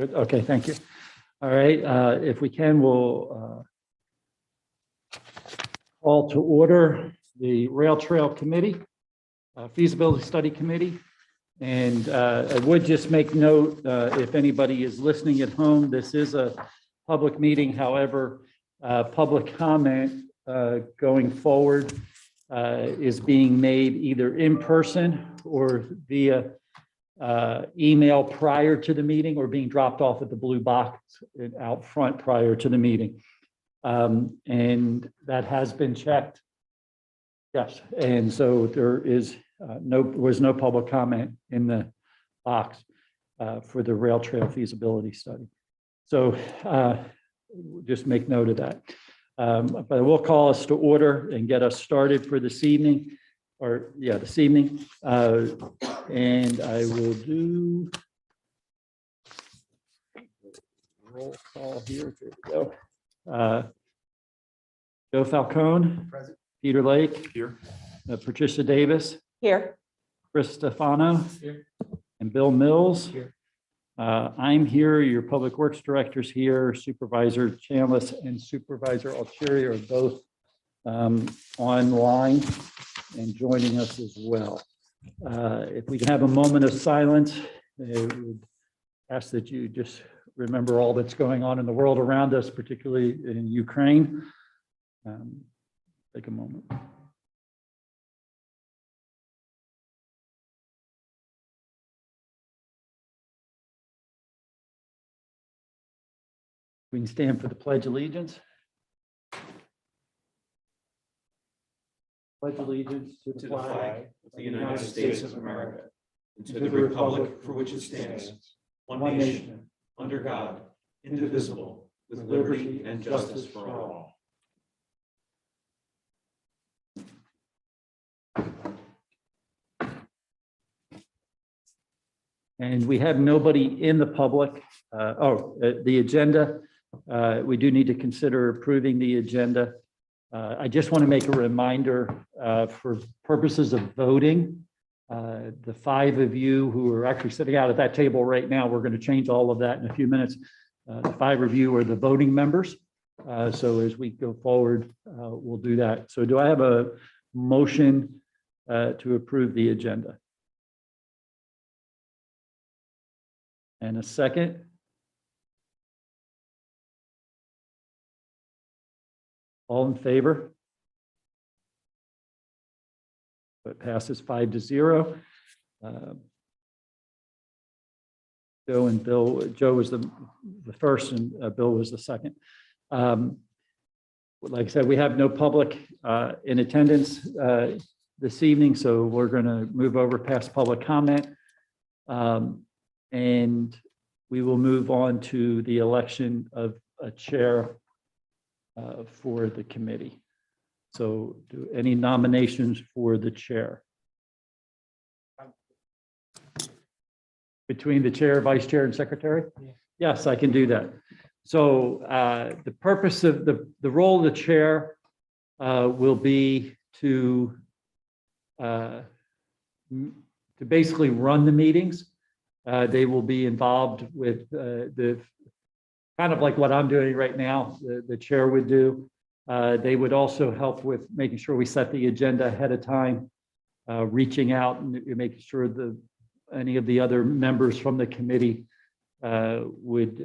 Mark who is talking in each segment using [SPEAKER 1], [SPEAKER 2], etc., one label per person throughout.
[SPEAKER 1] Good. Okay, thank you. All right, if we can, we'll call to order the Rail Trail Committee, Feasibility Study Committee. And I would just make note, if anybody is listening at home, this is a public meeting. However, public comment going forward is being made either in person or via email prior to the meeting, or being dropped off at the blue box out front prior to the meeting. And that has been checked. Yes, and so there was no public comment in the box for the rail trail feasibility study. So just make note of that. But I will call us to order and get us started for this evening, this evening. And I will do roll call here. There we go. Joe Falcone. Present. Peter Lake. Here. Patricia Davis.
[SPEAKER 2] Here.
[SPEAKER 1] Chris Stefano.
[SPEAKER 3] Here.
[SPEAKER 1] And Bill Mills.
[SPEAKER 3] Here.
[SPEAKER 1] I'm here. Your Public Works Director's here. Supervisor Chanlis and Supervisor Alcieri are both online and joining us as well. If we can have a moment of silence, I would ask that you just remember all that's going on in the world around us, particularly in Ukraine. Take a moment. We can stand for the Pledge of Allegiance. Pledge allegiance to the flag
[SPEAKER 3] of the United States of America, and to the republic for which it stands, one nation, under God, indivisible, with liberty and justice for all.
[SPEAKER 1] And we have nobody in the public. The agenda. We do need to consider approving the agenda. I just want to make a reminder for purposes of voting, the 5 of you who are actually sitting out at that table right now, we're going to change all of that in a few minutes. The 5 of you are the voting members. So as we go forward, we'll do that. So do I have a motion to approve the agenda? And a second? All in favor? It passes 5-0. Joe and Bill, Joe was the first and Bill was the second. Like I said, we have no public in attendance this evening, so we're going to move over past public comment. And we will move on to the election of a chair for the committee. So do any nominations for the chair? Between the chair, vice chair, and secretary? Yeah. Yes, I can do that. So the purpose of the role of the chair will be to basically run the meetings. They will be involved with the kind of like what I'm doing right now, the chair would do. They would also help with making sure we set the agenda ahead of time, reaching out and making sure any of the other members from the committee would,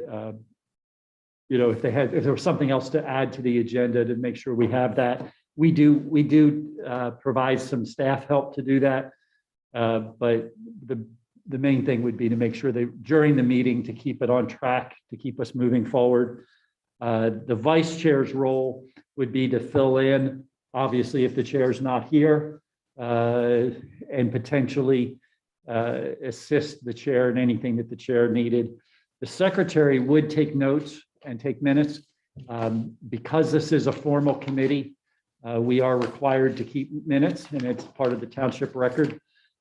[SPEAKER 1] if there was something else to add to the agenda, to make sure we have that. We do provide some staff help to do that, but the main thing would be to make sure that during the meeting to keep it on track, to keep us moving forward. The vice chair's role would be to fill in, obviously, if the chair's not here, and potentially assist the chair in anything that the chair needed. The secretary would take notes and take minutes. Because this is a formal committee, we are required to keep minutes, and it's part of the township record.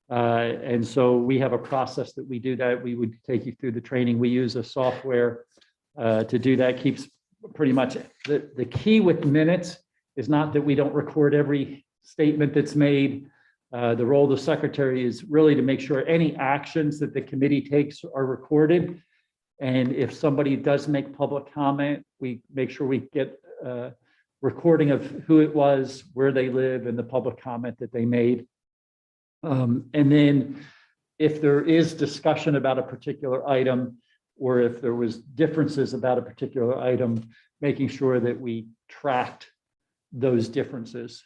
[SPEAKER 1] And so we have a process that we do that. We would take you through the training. We use a software to do that. Keeps pretty much the key with minutes is not that we don't record every statement that's made. The role of the secretary is really to make sure any actions that the committee takes are recorded. And if somebody does make public comment, we make sure we get a recording of who it was, where they live, and the public comment that they made. And then if there is discussion about a particular item, or if there was differences about a particular item, making sure that we tracked those differences.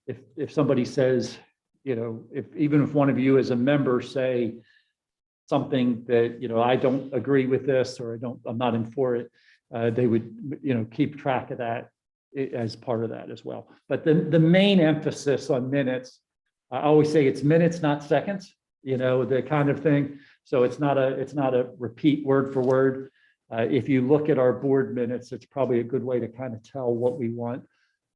[SPEAKER 1] If somebody says, even if one of you as a member say something that, I don't agree with this, or I'm not in for it, they would, keep track of that as part of that as well. But the main emphasis on minutes, I always say it's minutes, not seconds, the kind of thing. So it's not a repeat word for word. If you look at our board minutes, it's probably a good way to kind of tell what we want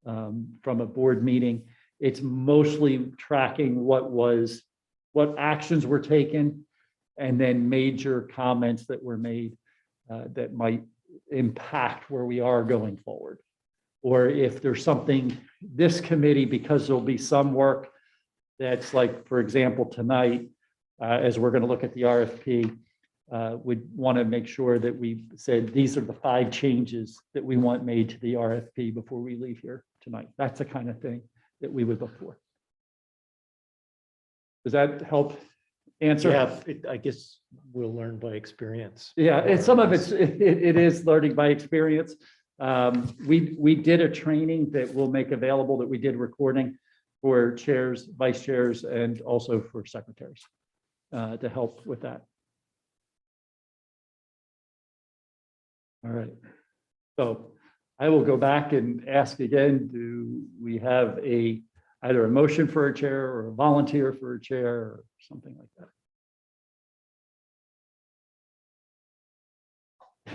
[SPEAKER 1] from a board meeting. It's mostly tracking what actions were taken, and then major comments that were made that might impact where we are going forward. Or if there's something, this committee, because there'll be some work that's like, for example, tonight, as we're going to look at the RFP, would want to make sure that we said, these are the 5 changes that we want made to the RFP before we leave here tonight. That's the kind of thing that we would look for. Does that help answer?
[SPEAKER 2] Yeah, I guess we'll learn by experience.
[SPEAKER 1] Yeah, and some of it is learning by experience. We did a training that we'll make available, that we did recording for chairs, vice chairs, and also for secretaries to help with that. All right. So I will go back and ask again, do we have either a motion for a chair or a volunteer for a chair or something like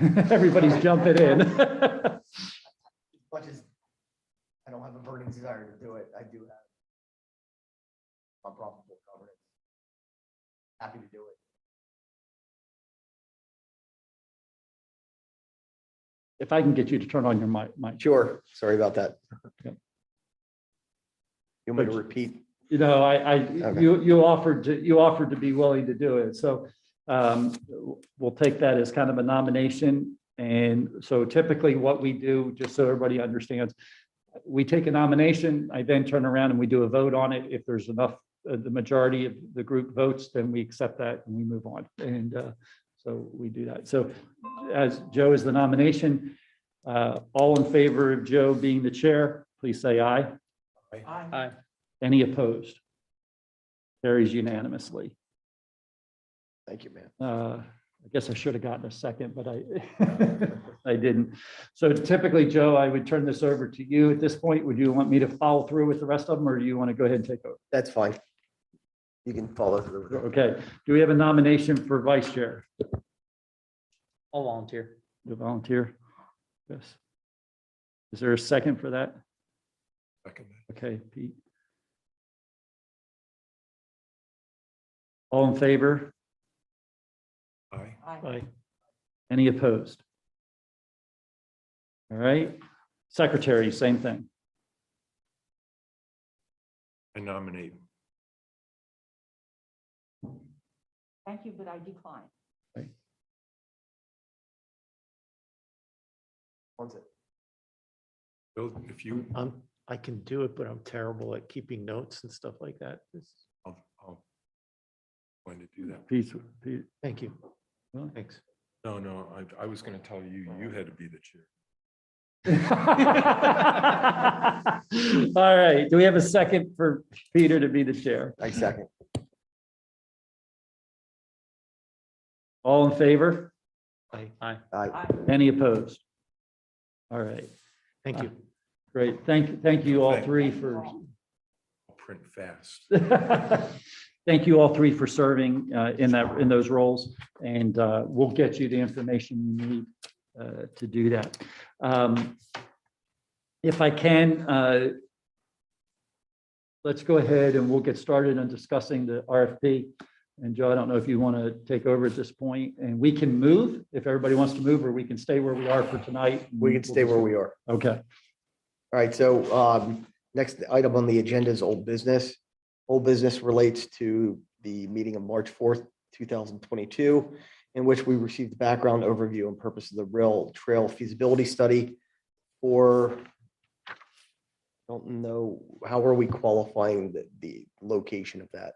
[SPEAKER 1] that? Everybody's jumping in.
[SPEAKER 4] As much as I don't have a burning desire to do it, I do have unprofitable governance. Happy to do it.
[SPEAKER 1] If I can get you to turn on your mic.
[SPEAKER 4] Sure. Sorry about that.
[SPEAKER 1] Yep.
[SPEAKER 4] You want me to repeat?
[SPEAKER 1] Okay. You offered to be willing to do it. So we'll take that as kind of a nomination. And so typically what we do, just so everybody understands, we take a nomination, I then turn around and we do a vote on it. If there's enough, the majority of the group votes, then we accept that and we move on. And so we do that. So as Joe is the nomination, all in favor of Joe being the chair, please say aye.
[SPEAKER 2] Aye.
[SPEAKER 1] Any opposed? Carries unanimously.
[SPEAKER 4] Thank you, man.
[SPEAKER 1] I guess I should have gotten a second, but I didn't. So typically, Joe, I would turn this over to you at this point. Would you want me to follow through with the rest of them, or do you want to go ahead and take over?
[SPEAKER 4] That's fine. You can follow through.
[SPEAKER 1] Okay. Do we have a nomination for vice chair?
[SPEAKER 2] I'll volunteer.
[SPEAKER 1] You volunteer? Yes. Is there a second for that?
[SPEAKER 3] Second.
[SPEAKER 1] Okay, Pete. All in favor?
[SPEAKER 3] Aye.
[SPEAKER 2] Aye.
[SPEAKER 1] Any opposed? All right. Secretary, same thing.
[SPEAKER 3] I nominate.
[SPEAKER 5] Thank you, but I decline.
[SPEAKER 4] What's it?
[SPEAKER 3] Bill, if you,
[SPEAKER 2] I can do it, but I'm terrible at keeping notes and stuff like that.
[SPEAKER 3] I'll going to do that.
[SPEAKER 1] Pete.
[SPEAKER 2] Thank you.
[SPEAKER 1] Well,
[SPEAKER 2] Thanks.
[SPEAKER 3] No, I was going to tell you, you had to be the chair.
[SPEAKER 1] All right. Do we have a second for Peter to be the chair?
[SPEAKER 4] I second.
[SPEAKER 1] All in favor?
[SPEAKER 2] Aye.
[SPEAKER 4] Aye.
[SPEAKER 1] Any opposed? All right.
[SPEAKER 2] Thank you.
[SPEAKER 1] Great. Thank you all three for.
[SPEAKER 3] I'll print fast.
[SPEAKER 1] Thank you all three for serving in those roles, and we'll get you the information you need to do that. If I can, let's go ahead and we'll get started on discussing the RFP. And Joe, I don't know if you want to take over at this point, and we can move if everybody wants to move, or we can stay where we are for tonight.
[SPEAKER 4] We can stay where we are.
[SPEAKER 1] Okay.
[SPEAKER 4] All right, so next item on the agenda is old business. Old business relates to the meeting of March 4th, 2022, in which we received the background overview and purpose of the rail trail feasibility study for, I don't know, how are we qualifying the location of that?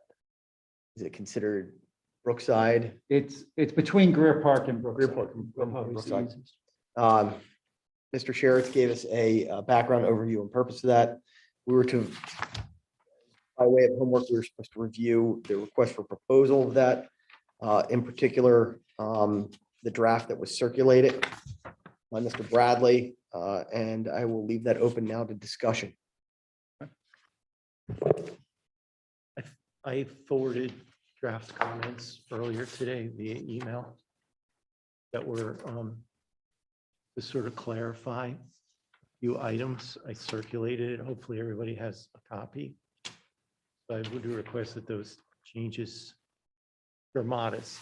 [SPEAKER 4] Is it considered Brookside?
[SPEAKER 1] It's between Greer Park and Brookside.
[SPEAKER 4] Greer Park and Brookside.
[SPEAKER 1] Easiest.
[SPEAKER 4] Mr. Sherritt gave us a background overview and purpose of that. We were to, by way of homework, we were supposed to review the request for proposal of that. In particular, the draft that was circulated by Mr. Bradley, and I will leave that open now to discussion.
[SPEAKER 2] I forwarded draft comments earlier today via email that were to sort of clarify a few items. I circulated it. Hopefully everybody has a copy. So I would request that those changes, they're modest,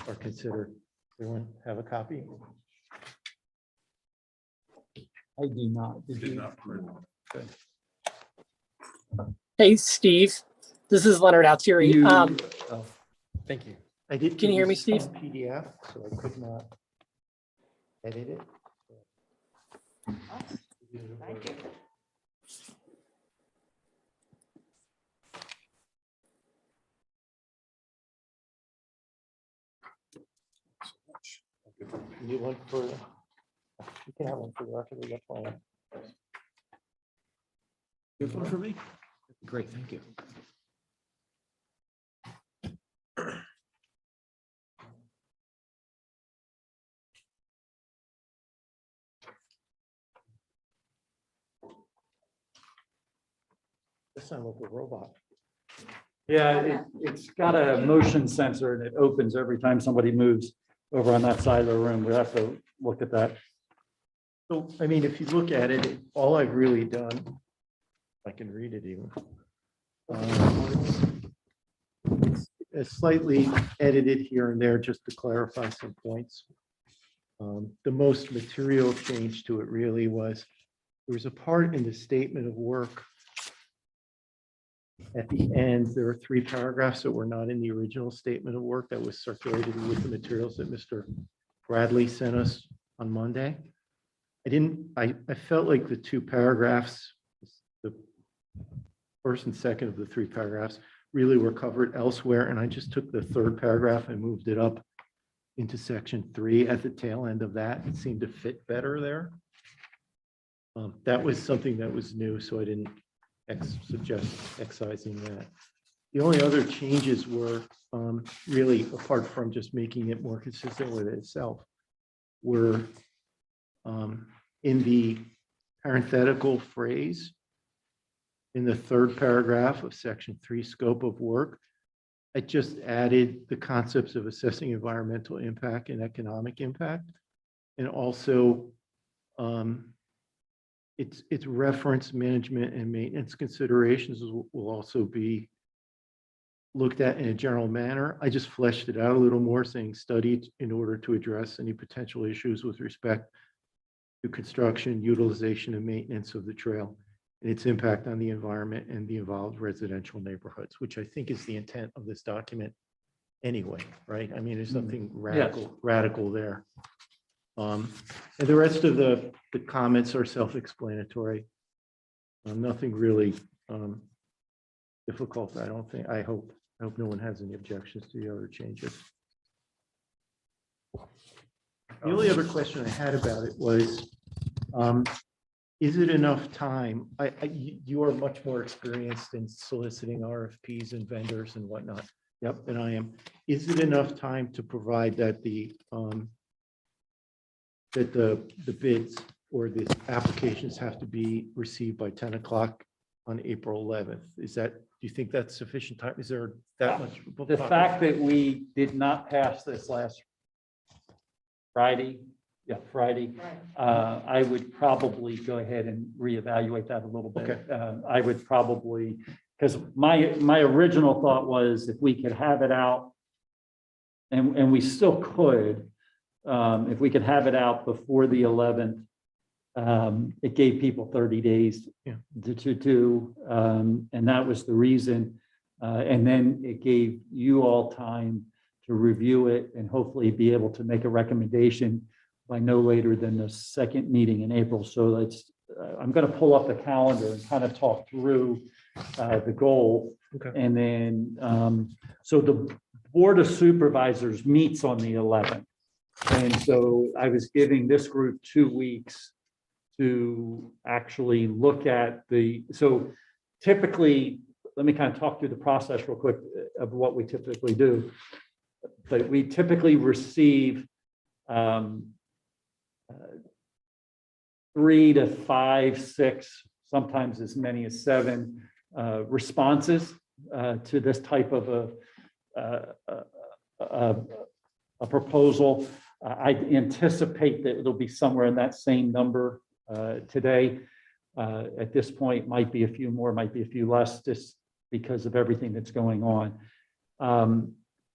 [SPEAKER 2] are considered. Everyone have a copy?
[SPEAKER 1] I do not. Did you?
[SPEAKER 6] Hey, Steve, this is Leonard Altieri.
[SPEAKER 1] You-
[SPEAKER 2] Oh, thank you. I did.
[SPEAKER 6] Can you hear me,
[SPEAKER 2] produce
[SPEAKER 6] Steve?
[SPEAKER 2] some PDF, so I could not edit it.
[SPEAKER 5] Thank you.
[SPEAKER 2] You want for, you can have one for the record, that's fine.
[SPEAKER 3] You have one for me? Great, thank you.
[SPEAKER 2] This sounds like a robot.
[SPEAKER 1] Yeah, it's got a motion sensor and it opens every time somebody moves over on that side of the room. We have to look at that.
[SPEAKER 2] So, I mean, if you look at it, all I've really done, I can read it even. It's slightly edited here and there just to clarify some points. The most material change to it really was, there was a part in the statement of work. At the end, there are 3 paragraphs that were not in the original statement of work that was circulated with the materials that Mr. Bradley sent us on Monday. I felt like the 2 paragraphs, the first and second of the 3 paragraphs really were covered elsewhere. And I just took the 3rd paragraph and moved it up into section 3 at the tail end of that. It seemed to fit better there. That was something that was new, so I didn't suggest excising that. The only other changes were really, apart from just making it more consistent with itself, were in the parenthetical phrase in the 3rd paragraph of section 3, scope of work. I just added the concepts of assessing environmental impact and economic impact, and also its reference management and maintenance considerations will also be looked at in a general manner. I just fleshed it out a little more, saying studied in order to address any potential issues with respect to construction, utilization, and maintenance of the trail and its impact on the environment and the involved residential neighborhoods, which I think is the intent of this document anyway, right? I mean, there's something radical there. And the rest of the comments are self-explanatory. Nothing really difficult, I don't think. I hope no one has any objections to the other changes. The only other question I had about it was, is it enough time? You are much more experienced in soliciting RFPs and vendors and whatnot. Yep, than I am. Is it enough time to provide that the bids or the applications have to be received by 10 o'clock on April 11th? Is that, do you think that's sufficient time? Is there that much?
[SPEAKER 1] The fact that we did not pass this last Friday, I would probably go ahead and reevaluate that a little bit.
[SPEAKER 2] Okay.
[SPEAKER 1] I would probably, because my original thought was if we could have it out, and we still could, if we could have it out before the 11th, it gave people 30 days to do, and that was the reason. And then it gave you all time to review it and hopefully be able to make a recommendation by no later than the second meeting in April. So let's, I'm going to pull up the calendar and kind of talk through the goal.
[SPEAKER 2] Okay.
[SPEAKER 1] And then, so the Board of Supervisors meets on the 11th. And so I was giving this group 2 weeks to actually look at so typically, let me kind of talk through the process real quick of what we typically do. But we typically receive 3 to 5, 6, sometimes as many as 7 responses to this type of a proposal. I anticipate that it'll be somewhere in that same number today. At this point, might be a few more, might be a few less, just because of everything that's going on.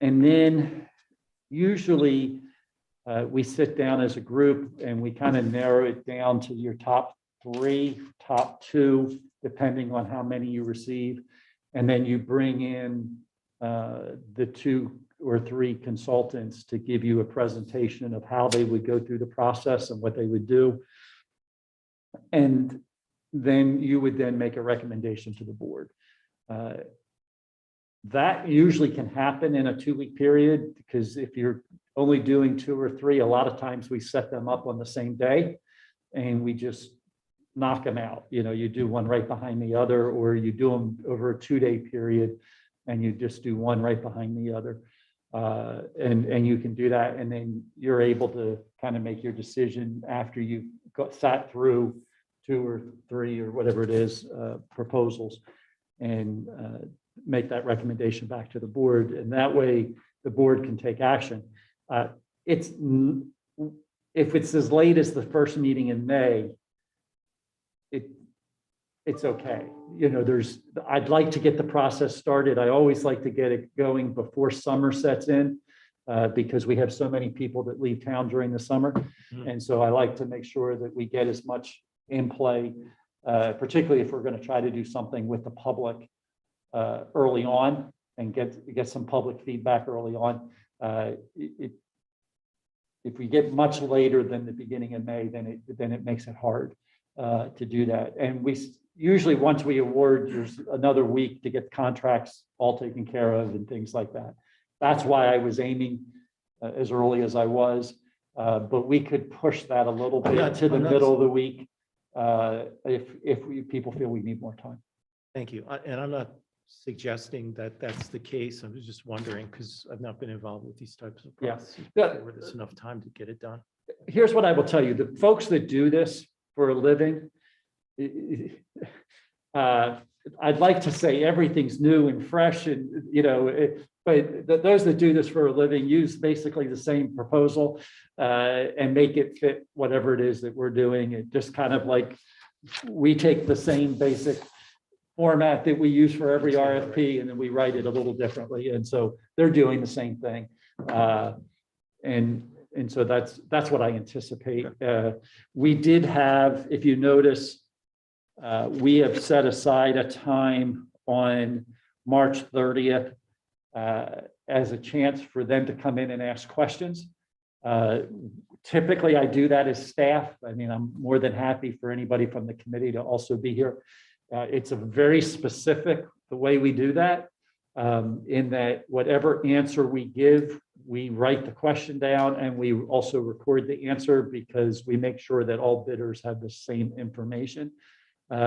[SPEAKER 1] And then usually we sit down as a group and we kind of narrow it down to your top 3, top 2, depending on how many you receive. And then you bring in the 2 or 3 consultants to give you a presentation of how they would go through the process and what they would do. And then you would then make a recommendation to the board. That usually can happen in a 2-week period, because if you're only doing 2 or 3, a lot of times we set them up on the same day and we just knock them out. You know, you do one right behind the other, or you do them over a 2-day period and you just do one right behind the other. And you can do that, and then you're able to kind of make your decision after you've sat through 2 or 3 or whatever it is proposals, and make that recommendation back to the board, and that way the board can take action. If it's as late as the first meeting in May, it's okay. You know, I'd like to get the process started. I always like to get it going before summer sets in, because we have so many people that leave town during the summer. And so I like to make sure that we get as much in play, particularly if we're going to try to do something with the public early on and get some public feedback early on. If we get much later than the beginning of May, then it makes it hard to do that. And we usually, once we award, there's another week to get contracts all taken care of and things like that. That's why I was aiming as early as I was, but we could push that a little bit to the middle of the week if people feel we need more time.
[SPEAKER 2] Thank you. And I'm not suggesting that that's the case. I was just wondering, because I've not been involved with these types of processes where there's enough time to get it done.
[SPEAKER 1] Here's what I will tell you. The folks that do this for a living, I'd like to say everything's new and fresh, and but those that do this for a living use basically the same proposal and make it fit whatever it is that we're doing. It just kind of like we take the same basic format that we use for every RFP, and then we write it a little differently. And so they're doing the same thing. And so that's what I anticipate. We did have, if you notice, we have set aside a time on March 30th as a chance for them to come in and ask questions. Typically, I do that as staff. I mean, I'm more than happy for anybody from the committee to also be here. It's a very specific, the way we do that, in that whatever answer we give, we write the question down and we also record the answer, because we make sure that all bidders have the same information,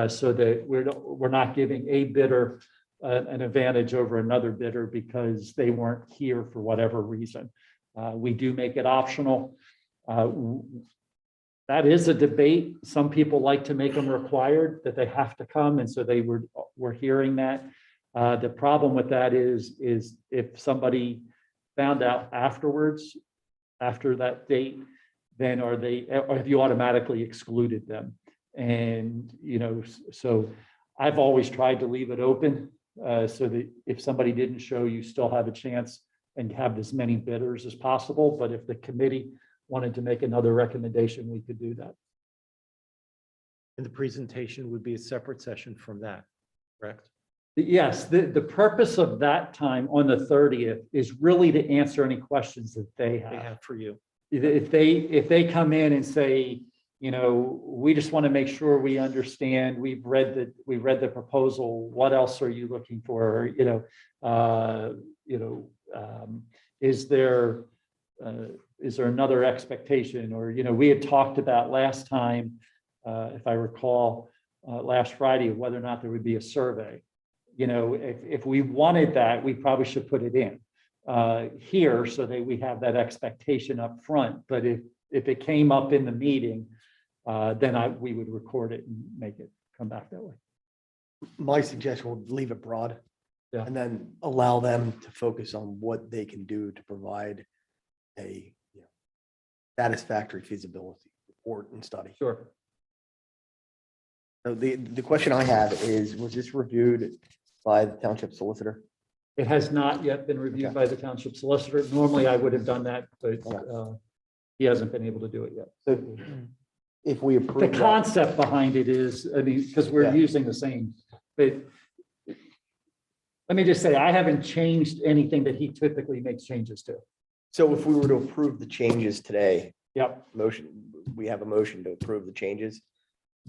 [SPEAKER 1] so that we're not giving a bidder an advantage over another bidder because they weren't here for whatever reason. We do make it optional. That is a debate. Some people like to make them required, that they have to come, and so we're hearing that. The problem with that is if somebody found out afterwards, after that date, then or have you automatically excluded them? And so I've always tried to leave it open so that if somebody didn't show, you still have a chance and have as many bidders as possible. But if the committee wanted to make another recommendation, we could do that.
[SPEAKER 2] And the presentation would be a separate session from that, correct?
[SPEAKER 1] Yes, the purpose of that time on the 30th is really to answer any questions that they
[SPEAKER 2] They
[SPEAKER 1] have.
[SPEAKER 2] have for you.
[SPEAKER 1] If they come in and say, we just want to make sure we understand, we read the proposal, what else are you looking for? Is there another expectation? Or, we had talked about last time, if I recall, last Friday, of whether or not there would be a survey. If we wanted that, we probably should put it in here so that we have that expectation up front. But if it came up in the meeting, then we would record it and make it come back that way.
[SPEAKER 4] My suggestion would leave it broad.
[SPEAKER 1] Yeah.
[SPEAKER 4] And then allow them to focus on what they can do to provide a satisfactory feasibility report and study.
[SPEAKER 1] Sure.
[SPEAKER 4] So the question I have is, was this reviewed by the township solicitor?
[SPEAKER 1] It has not yet been reviewed
[SPEAKER 4] Okay.
[SPEAKER 1] by the township solicitor. Normally, I would have done that, but
[SPEAKER 4] Okay.
[SPEAKER 1] he hasn't been able to do it yet.
[SPEAKER 4] So if we
[SPEAKER 1] The
[SPEAKER 4] approve that,
[SPEAKER 1] concept behind it is, because we're
[SPEAKER 4] Yeah.
[SPEAKER 1] using the same, but let me just say, I haven't changed anything that he typically makes changes to.
[SPEAKER 4] so if we were to approve the changes today,
[SPEAKER 1] Yep.
[SPEAKER 4] we have a motion to approve the changes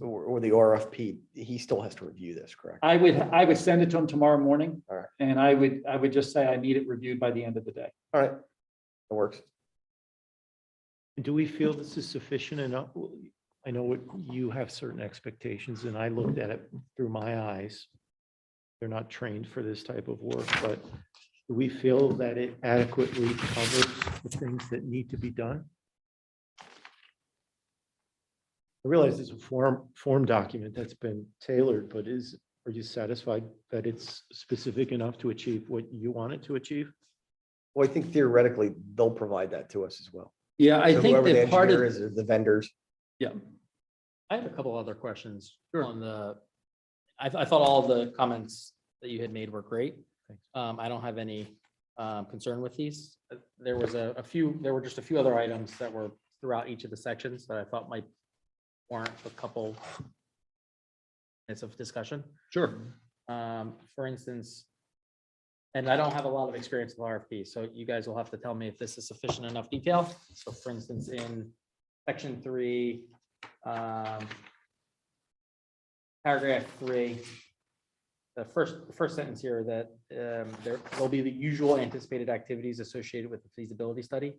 [SPEAKER 4] or the RFP, he still has to review this, correct?
[SPEAKER 1] I would send it to him tomorrow morning.
[SPEAKER 4] All right.
[SPEAKER 1] And I would just say I need it reviewed by the end of the day.
[SPEAKER 4] All right, that works.
[SPEAKER 2] Do we feel this is sufficient enough? I know what you have certain expectations, and I looked at it through my eyes. They're not trained for this type of work, but do we feel that it adequately covers the things that need to be done? I realize it's a form document that's been tailored, but are you satisfied that it's specific enough to achieve what you want it to achieve?
[SPEAKER 4] Well, I think theoretically, they'll provide that to us as well.
[SPEAKER 1] Yeah, I
[SPEAKER 4] So
[SPEAKER 1] think
[SPEAKER 4] whoever the
[SPEAKER 1] that part
[SPEAKER 4] engineer
[SPEAKER 1] of,
[SPEAKER 4] is, or the vendors.
[SPEAKER 7] I have a couple other questions
[SPEAKER 1] Sure.
[SPEAKER 7] on I thought all the comments that you had made were great.
[SPEAKER 2] Thanks.
[SPEAKER 7] I don't have any concern with these. There was there were just a few other items that were throughout each of the sections that I thought might warrant a couple minutes of discussion.
[SPEAKER 1] sure.
[SPEAKER 7] For instance, and I don't have a lot of experience with RFP, so you guys will have to tell me if this is sufficient enough detail. So for instance, in section 3, paragraph 3, the first sentence here that there'll be the usual anticipated activities associated with the feasibility study.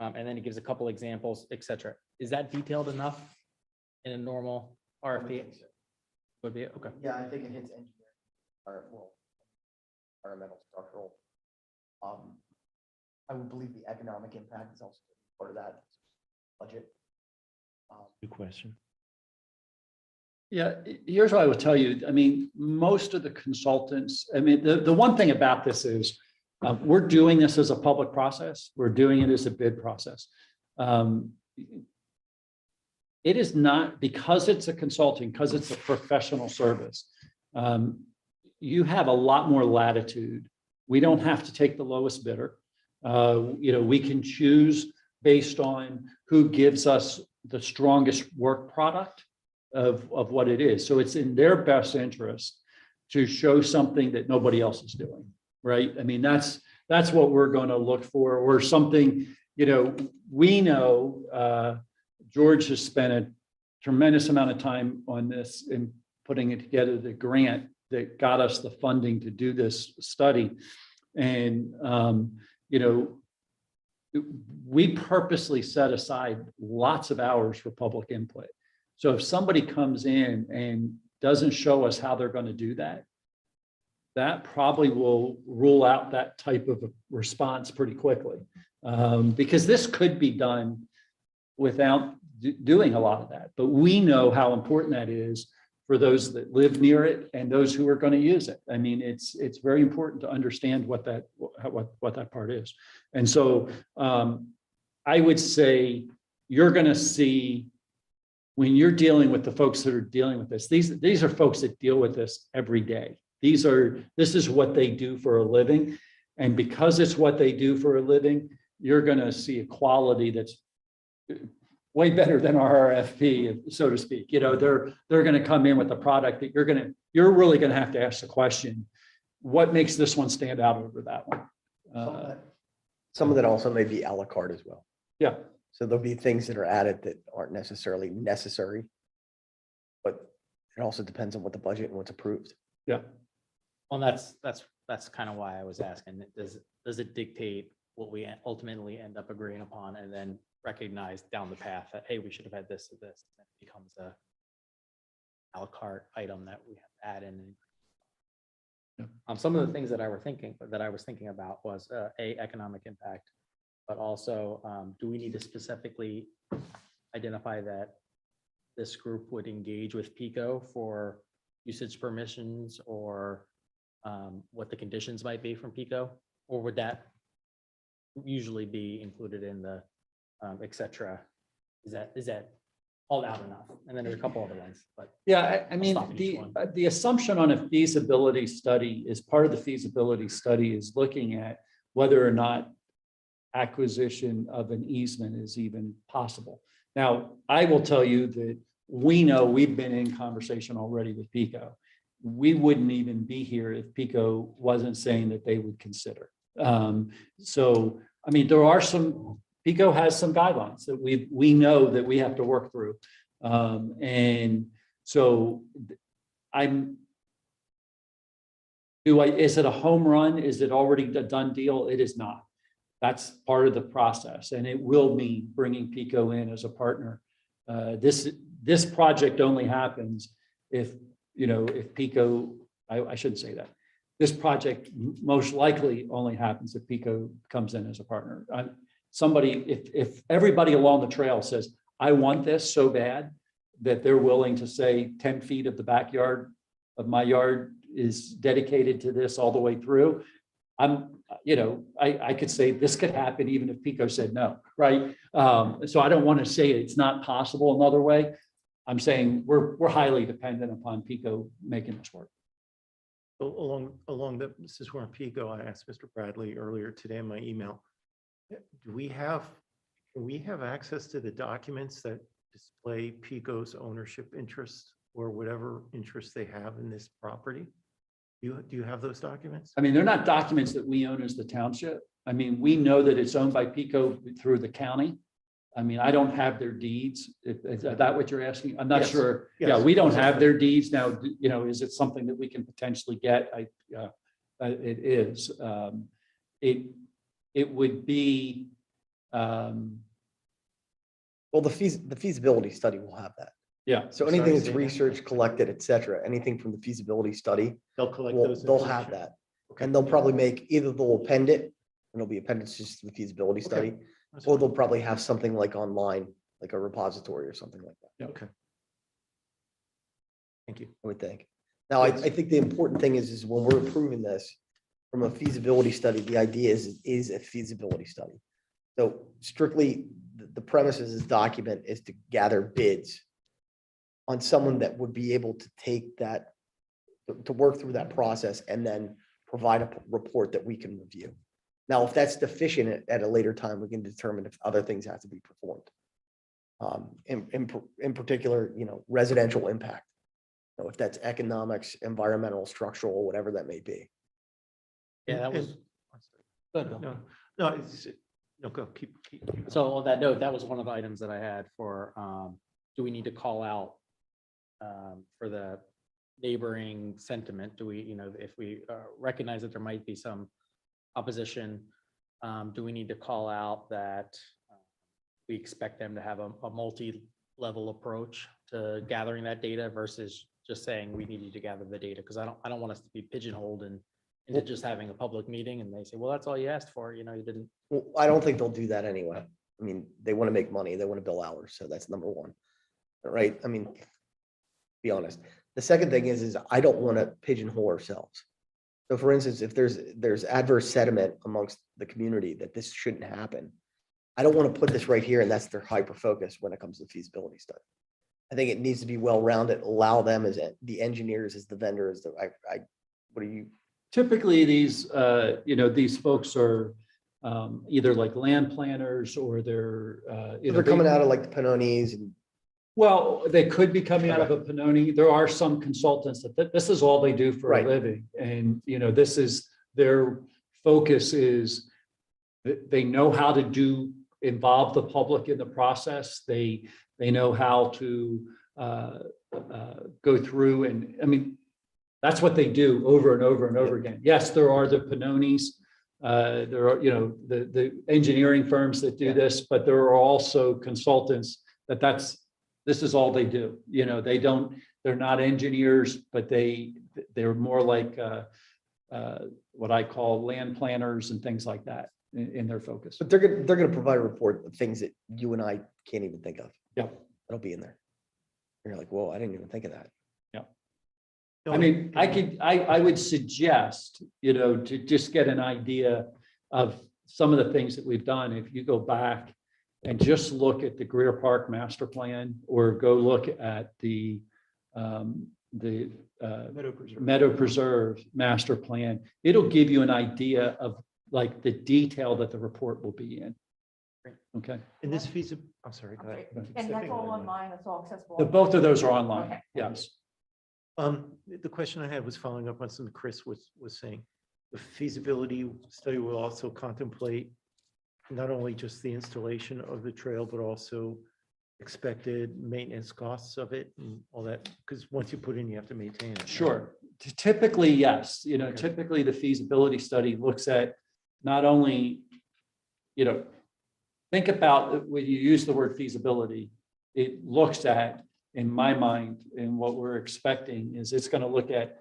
[SPEAKER 7] And then it gives a couple examples, et cetera. Is that detailed enough in a normal RFP? Would be, okay.
[SPEAKER 4] Yeah, I think it hits engineering, environmental, structural. I would believe the economic impact is also part of that budget.
[SPEAKER 2] Good question.
[SPEAKER 1] Yeah, here's what I would tell you. I mean, most of the consultants, I mean, the one thing about this is we're doing this as a public process. We're doing it as a bid process. It is not, because it's a consulting, because it's a professional service, you have a lot more latitude. We don't have to take the lowest bidder. We can choose based on who gives us the strongest work product of what it is. So it's in their best interest to show something that nobody else is doing, right? I mean, that's what we're going to look for, or something, we know George has spent a tremendous amount of time on this and putting it together, the grant that got us the funding to do this study. And, we purposely set aside lots of hours for public input. So if somebody comes in and doesn't show us how they're going to do that, that probably will rule out that type of a response pretty quickly. Because this could be done without doing a lot of that. But we know how important that is for those that live near it and those who are going to use it. I mean, it's very important to understand what that part is. And so I would say you're going to see, when you're dealing with the folks that are dealing with this, these are folks that deal with this every day. This is what they do for a living. And because it's what they do for a living, you're going to see a quality that's way better than our RFP, so to speak. You know, they're going to come in with a product that you're really going to have to ask the question, what makes this one stand out over that one?
[SPEAKER 4] Some of that also may be a la carte as well.
[SPEAKER 1] Yeah.
[SPEAKER 4] So there'll be things that are added that aren't necessarily necessary. But it also depends on what the budget and what's approved.
[SPEAKER 1] Yeah.
[SPEAKER 7] Well, that's kind of why I was asking, does it dictate what we ultimately end up agreeing upon and then recognize down the path that, hey, we should have had this or this, and it becomes a a la carte item that we have to add in.
[SPEAKER 1] Yeah.
[SPEAKER 7] Some of the things that I was thinking about was economic impact, but also do we need to specifically identify that this group would engage with PICO for usage permissions or what the conditions might be from PICO, or would that usually be included in the et cetera? Is that all out enough? And then there's a couple other ones, but
[SPEAKER 1] Yeah, I mean,
[SPEAKER 7] stop at each one.
[SPEAKER 1] the assumption on a feasibility study is part of the feasibility study is looking at whether or not acquisition of an easement is even possible. Now, I will tell you that we know we've been in conversation already with PICO. We wouldn't even be here if PICO wasn't saying that they would consider. So, I mean, there are PICO has some guidelines that we know that we have to work through. And so is it a home run? Is it already a done deal? It is not. That's part of the process, and it will mean bringing PICO in as a partner. This project only happens if PICO, I shouldn't say that. This project most likely only happens if PICO comes in as a partner. If everybody along the trail says, I want this so bad that they're willing to say 10 feet of the backyard of my yard is dedicated to this all the way through, I could say this could happen even if PICO said no, right? So I don't want to say it's not possible another way. I'm saying we're highly dependent upon PICO making this work.
[SPEAKER 2] This is where PICO, I asked Mr. Bradley earlier today in my email, can we have access to the documents that display PICO's ownership interest or whatever interest they have in this property? Do you have those documents?
[SPEAKER 1] I mean, they're not documents that we own as the township. I mean, we know that it's owned by PICO through the county. I mean, I don't have their deeds. Is that what you're asking? I'm not
[SPEAKER 2] Yes.
[SPEAKER 1] sure.
[SPEAKER 2] Yes.
[SPEAKER 1] Yeah, we don't have their deeds now. Is it something that we can potentially get? It is. It would be.
[SPEAKER 4] Well, the feasibility study will have that.
[SPEAKER 1] Yeah.
[SPEAKER 4] So anything that's research, collected, et cetera, anything from the feasibility study,
[SPEAKER 2] They'll collect those.
[SPEAKER 4] they'll have that. And they'll probably they'll append it, and it'll be appendices to the feasibility study, or they'll probably have something like online, like a repository or something like that.
[SPEAKER 1] Yeah.
[SPEAKER 2] Okay. Thank you.
[SPEAKER 4] I would think. Now, I think the important thing is when we're approving this from a feasibility study, the idea is a feasibility study. So strictly, the premise of this document is to gather bids on someone that would be able to take that, to work through that process and then provide a report that we can review. Now, if that's deficient at a later time, we can determine if other things have to be performed. In particular, residential impact. If that's economics, environmental, structural, whatever that may be.
[SPEAKER 7] Yeah, that was.
[SPEAKER 2] No, go, keep.
[SPEAKER 7] So on that note, that was one of the items that I had for, do we need to call out for the neighboring sentiment? Do we, if we recognize that there might be some opposition, do we need to call out that we expect them to have a multi-level approach to gathering that data versus just saying we need you to gather the data? Because I don't want us to be pigeonholed into just having a public meeting and they say, well, that's all you asked for, you didn't.
[SPEAKER 4] Well, I don't think they'll do that anyway. I mean, they want to make money, they want to bill hours, so that's number one. Right? I mean, be honest. The second thing is I don't want to pigeonhole ourselves. So for instance, if there's adverse sentiment amongst the community that this shouldn't happen, I don't want to put this right here and that's their hyper focus when it comes to feasibility study. I think it needs to be well-rounded, allow them as the engineers, as the vendors, what are you?
[SPEAKER 1] Typically, these folks are either like land planners or they're,
[SPEAKER 4] They're coming out of like the Panonis and
[SPEAKER 1] well, they could be coming out of a Panoni. There are some consultants that this is all they do for a
[SPEAKER 4] Right.
[SPEAKER 1] living. And, this is their focus is they know how to involve the public in the process. They know how to go through and, I mean, that's what they do over and over and over again. Yes, there are the Panonis. There are, the engineering firms that do this, but there are also consultants this is all they do. They're not engineers, but they're more like what I call land planners and things like that in their focus.
[SPEAKER 4] but they're gonna provide a report of things that you and I can't even think of.
[SPEAKER 1] Yeah.
[SPEAKER 4] That'll be in there. And you're like, whoa, I didn't even think of that.
[SPEAKER 1] I mean, I would suggest, to just get an idea of some of the things that we've done. If you go back and just look at the Greer Park Master Plan, or go look at the Meadow Preserve Master Plan, it'll give you an idea of like the detail that the report will be in. Okay.
[SPEAKER 2] In this feasibility, I'm sorry, go ahead.
[SPEAKER 5] And that's all online, it's all accessible.
[SPEAKER 1] Both of those are online.
[SPEAKER 5] Okay.
[SPEAKER 1] Yes.
[SPEAKER 2] The question I had was following up on something Chris was saying. The feasibility study will also contemplate not only just the installation of the trail, but also expected maintenance costs of it and all that, because once you put in, you have to maintain it. right?
[SPEAKER 1] Sure. Typically, yes. Typically the feasibility study looks at not only, think about when you use the word feasibility, it looks at, in my mind, and what we're expecting is it's going to look at,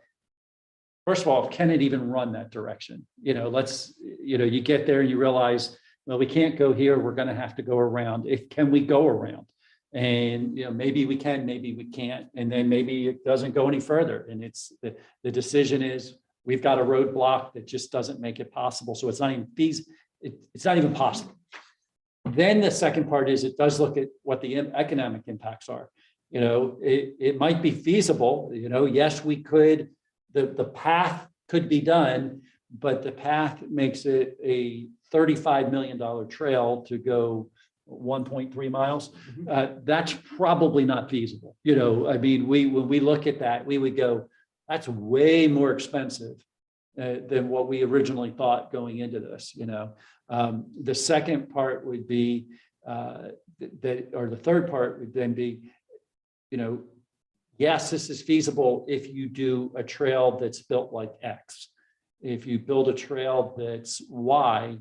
[SPEAKER 1] first of all, can it even run that direction? You get there and you realize, well, we can't go here. We're going to have to go around. Can we go around? And, maybe we can, maybe we can't. And then maybe it doesn't go any further. And it's the decision is we've got a roadblock that just doesn't make it possible. So it's not even it's not even possible. Then the second part is it does look at what the economic impacts are. It might be feasible, yes, we could, the path could be done, but the path makes it a $35 million trail to go 1.3 miles. That's probably not feasible. I mean, when we look at that, we would go, that's way more expensive than what we originally thought going into this. The second part would be or the third part would then be, yes, this is feasible if you do a trail that's built like X. If you build a trail that's Y,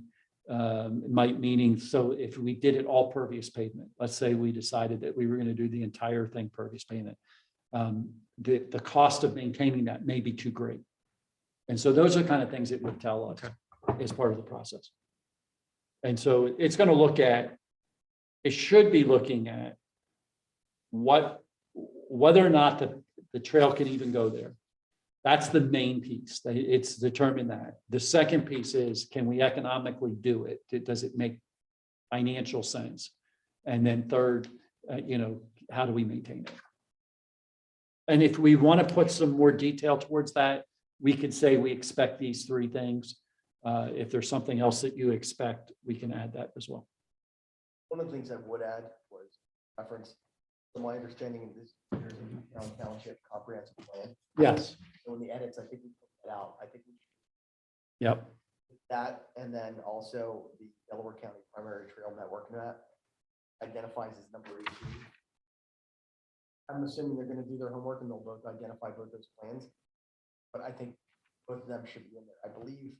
[SPEAKER 1] meaning, so if we did it all pervious pavement, let's say we decided that we were going to do the entire thing pervious pavement, the cost of maintaining that may be too great. And so those are the kind of things it would tell us as part of the process. And so it's going to look at, it should be looking at whether or not the trail can even go there. That's the main piece. It's determined that. The second piece is, can we economically do it? Does it make financial sense? And then third, how do we maintain it? And if we want to put some more detail towards that, we could say we expect these three things. If there's something else that you expect, we can add that as well.
[SPEAKER 4] One of the things I would add was reference, from my understanding, there's a Newtown Township comprehensive plan.
[SPEAKER 1] Yes.
[SPEAKER 4] So in the edits, I think we put that out. I think we
[SPEAKER 1] Yep.
[SPEAKER 4] should that, and then also the Delaware County Primary Trail Network map identifies as number 18. I'm assuming they're going to do their homework and they'll both identify both those plans. But I think both of them should be in there. I believe